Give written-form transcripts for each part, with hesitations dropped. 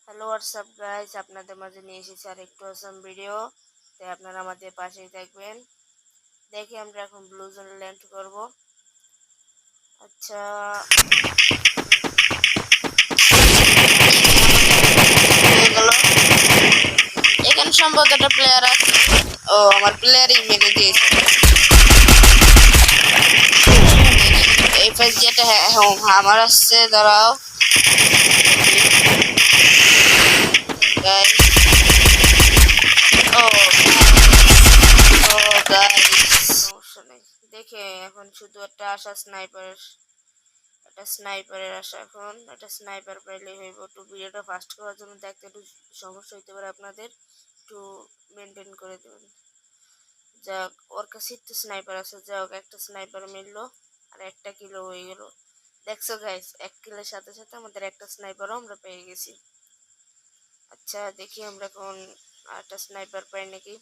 Hello WhatsApp guys, আপনাদের মাঝে নিয়ে এসেছি আর একটু অসম ভিডিও। তাই আপনারা আমাদের পাশেই থাকবেন। দেখি আমরা এখন ব্লু জোন ল্যান্ড করব। আচ্ছা, এখানে সম্ভবত একটা প্লেয়ার আছে। ও, আমার প্লেয়ারই মেরে দিয়েছে। এই পাশ যেটা হ্যাঁ আমার আসছে, দাঁড়াও গাইস। ও ও গাইস, সমস্যা নেই। দেখে এখন শুধু একটা আশা স্নাইপারের আশা। এখন একটা স্নাইপার পাইলেই হইব। একটু ভিডিওটা ফাস্ট করার জন্য দেখতে একটু সমস্যা হইতে পারে আপনাদের, একটু মেনটেন করে দেবেন। যাক, ওর কাছে একটু স্নাইপার আছে, যাক একটা স্নাইপার মিললো আর একটা কিলো হয়ে গেল। দেখছো গাইস, এক কিলোর সাথে সাথে আমাদের একটা স্নাইপারও আমরা পেয়ে গেছি। আচ্ছা, দেখি আমরা এখন একটা স্নাইপার পাই নাকি।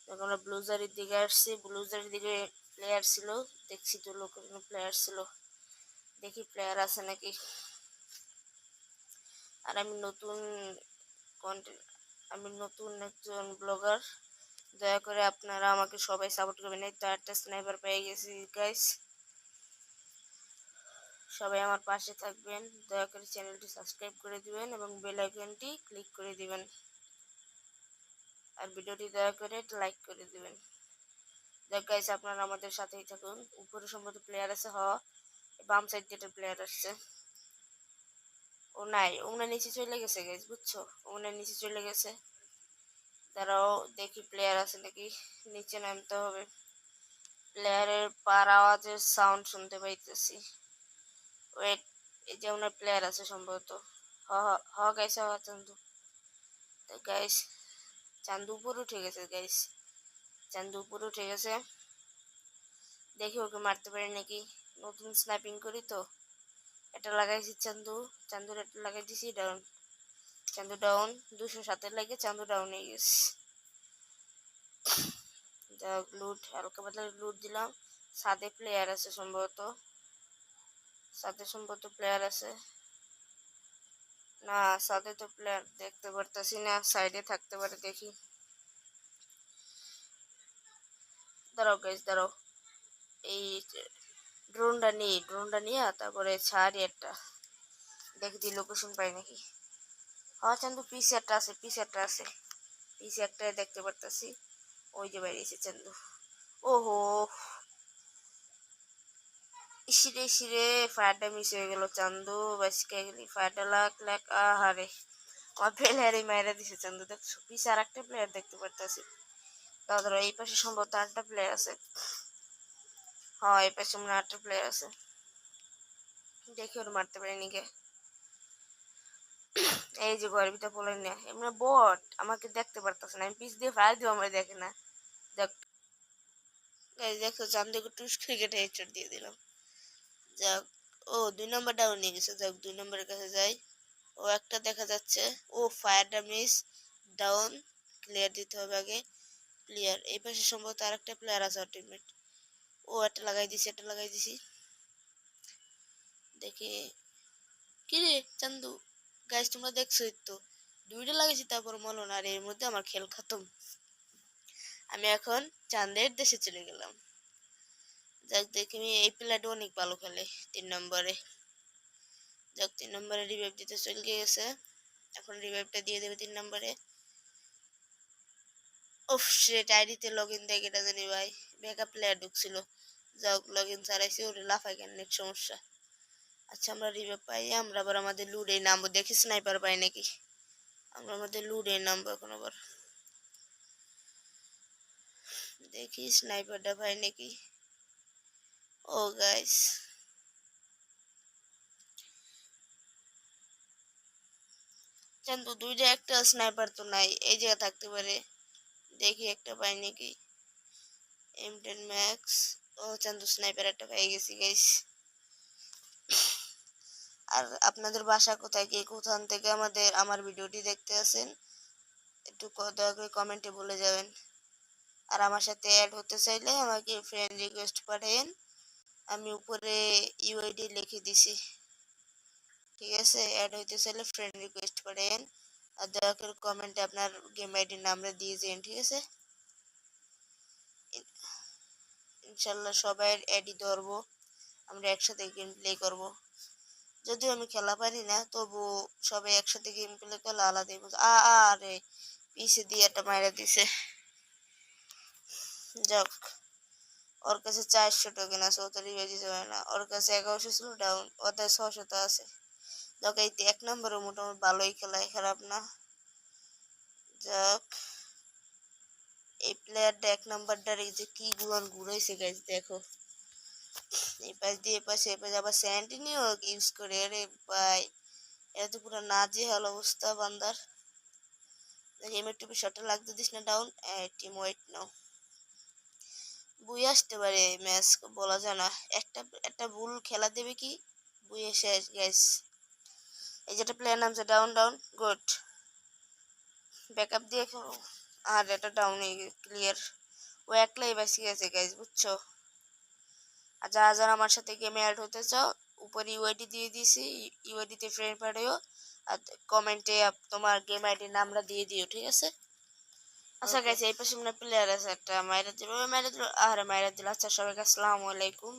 যখন আমরা ব্লুজারির দিকে আসছি, ব্লুজারির দিকে প্লেয়ার ছিল, দেখছি তো লোকের প্লেয়ার ছিল। দেখি প্লেয়ার আছে নাকি। আর আমি নতুন একজন ব্লগার। দয়া করে আপনারা আমাকে সবাই সাপোর্ট করবেন। এই তো একটা স্নাইপার পেয়ে গেছি গাইস। সবাই আমার পাশে থাকবেন। দয়া করে চ্যানেলটি সাবস্ক্রাইব করে দিবেন এবং বেল আইকনটি ক্লিক করে দিবেন। আর ভিডিওটি দয়া করে লাইক করে দিবেন। দেখ গাইস, আপনারা আমাদের সাথেই থাকুন। উপরে সম্ভবত প্লেয়ার আছে। বাম সাইড দিয়ে প্লেয়ার আসছে। ও নাই, ওনার নিচে চলে গেছে গাইস, বুঝছো? ওনার নিচে চলে গেছে। তারাও দেখি প্লেয়ার আছে নাকি। নিচে নামতে হবে। প্লেয়ারের পার আওয়াজের সাউন্ড শুনতে পাইতেছি। ওয়েট, এই যে ওনার প্লেয়ার আছে সম্ভবত। গাইস, চান্দু। গাইস, চান্দু উপরে উঠে গেছে গাইস। চান্দু উপরে উঠে গেছে। দেখি ওকে মারতে পারি নাকি। নতুন স্নাইপিং করি তো। এটা লাগাইছি চান্দুর এটা লাগাই দিছি। ডাউন, চান্দু ডাউন। 207 লাগে, চান্দু ডাউন হয়ে গেছে। যাক, লুট হালকা পাতলা লুট দিলাম। সাথে প্লেয়ার আছে সম্ভবত। প্লেয়ার আছে না, সাথে তো প্লেয়ার দেখতে পারতাছি না। সাইডে থাকতে পারে, দেখি। দাঁড়াও গাইস, দাঁড়াও। এই ড্রোনটা নিয়ে তারপরে ছাড়ি একটা। দেখি লোকেশন পাই নাকি। চান্দু পিছে একটা আছে, পিছে একটা দেখতে পারতাছি। ওই যে বাইরেছে চান্দু। ওহো, ইসিরে ফায়ারটা মিস হয়ে গেল। চান্দু বাসকে গেলি, ফায়ারটা লাখ আহারে। আমার প্লেয়ারই মাইরা দিছে চান্দু। দেখছো পিছে আর একটা প্লেয়ার দেখতে পারতাছি। ধরো এই পাশে সম্ভবত আরেকটা প্লেয়ার আছে। এই পাশে মনে হয় আরেকটা প্লেয়ার আছে। দেখি ওর মারতে পারি নাকি। এই যে ঘরের ভিতরে পড়লেন না, এমনি বট আমাকে দেখতে পারতেছে না। আমি পিছ দিয়ে ফায়ার দিব, আমার দেখে না। দেখ দেখো, চান্দুকে টুস ক্রিকেটে হেডশট দিয়ে দিলাম। যাক, ও 2 নম্বর ডাউন নিয়ে গেছে। যাক, 2 নম্বরের কাছে যাই। ও একটা দেখা যাচ্ছে। ও ফায়ারটা মিস। ডাউন। ক্লিয়ার দিতে হবে আগে। ক্লিয়ার। এই পাশে সম্ভবত আরেকটা প্লেয়ার আছে, টিমমেট। ও একটা লাগাই দিছি। দেখি কি রে চান্দু। গাইস, তোমরা দেখছোই তো, 2টা লাগাইছি তারপর মলো না। আর এর মধ্যে আমার খেল খতম। আমি এখন চাঁদের দেশে চলে গেলাম। যাক, দেখি এই প্লেয়ারটা অনেক ভালো খেলে। 3 নম্বরে। যাক, 3 নম্বরে রিভাইভ দিতে চলে গেছে। এখন রিভাইভটা দিয়ে দেবে 3 নম্বরে। ওফ শিট, আইডিতে লগ ইন দেয় কেটা জানি ভাই। ব্যাকআপ প্লেয়ার ঢুকছিল। যাক, লগ ইন ছাড়াইছি, ওরে লাফাই কেন, নেট সমস্যা। আচ্ছা, আমরা রিভাইভ পাই, আমরা আবার আমাদের লুডে নামবো। দেখি স্নাইপার পাই নাকি। আমরা আমাদের লুডে নামবো এখন আবার। দেখি স্নাইপারটা পাই নাকি। ও গাইস, চান্দু 2টা, একটা স্নাইপার তো নাই, এই জায়গা থাকতে পারে। দেখি একটা পাই নাকি। M10 max. ও চান্দু, স্নাইপার একটা পেয়ে গেছি গাইস। আর আপনাদের বাসা কোথায়, কে কোথান থেকে আমার ভিডিওটি দেখতে আছেন, একটু দয়া করে কমেন্টে বলে যাবেন। আর আমার সাথে অ্যাড হতে চাইলে আমাকে ফ্রেন্ড রিকোয়েস্ট পাঠাবেন। আমি উপরে ইউআইডি লিখে দিছি। ঠিক আছে, অ্যাড হইতে চাইলে ফ্রেন্ড রিকোয়েস্ট করেন, আর দয়া করে কমেন্টে আপনার গেম আইডির নামটা দিয়ে দিন। ঠিক আছে, ইনশাল্লাহ সবাই অ্যাডই ধরবো, আমরা একসাথে গেম প্লে করব। যদিও আমি খেলা পারি না, তবু সবাই একসাথে গেম প্লে করলে আলাদাই মজা। আরে পিছে দিয়ে একটা মাইরা দিছে। যাক, ওর কাছে 400 টোকেন আছে, ও তো রিভেঞ্জ যাবে না। ওর কাছে 1100 ছিল ডাউন, ওদের 600 তো আছে। যাক, এই 1 নম্বরে মোটামুটি ভালোই খেলায়, খারাপ না। যাক, এই প্লেয়ারটা 1 নম্বরটার এই যে কি গুলান ঘুরাইছে গাইজ দেখো, এই পাশ দিয়ে এই পাশে আবার স্যান্টিনিও ইউজ করে। আরে ভাই, এটা তো পুরো নাজেহাল অবস্থা বান্দার। গেম একটু শটটা লাগতে দিস না ডাউন। টিম ওয়েট নাও, বুই আসতে পারে ম্যাচ, বলা যায় না। একটা একটা ভুল খেলা দেবে কি, বুই শেষ গাইস। এই যেটা প্লেয়ার নামছে ডাউন ডাউন, গুড, ব্যাকআপ দিয়ে খেলো। আর এটা ডাউন ক্লিয়ার, ও একলাই বাঁচি গেছে গাইস, বুঝছো। আর যারা যারা আমার সাথে গেমে অ্যাড হতে চাও, উপরে ইউআইডি দিয়ে দিয়েছি, ইউআইডিতে ফ্রেন্ড পাঠিও, আর কমেন্টে তোমার গেম আইডির নামটা দিয়ে দিও। ঠিক আছে, আচ্ছা গাইস, এই পাশে মনে প্লেয়ার আছে একটা, মাইরা দিল, মাইরা দিল, আরে মাইরা দিল। আচ্ছা সবাইকে আসসালামু আলাইকুম।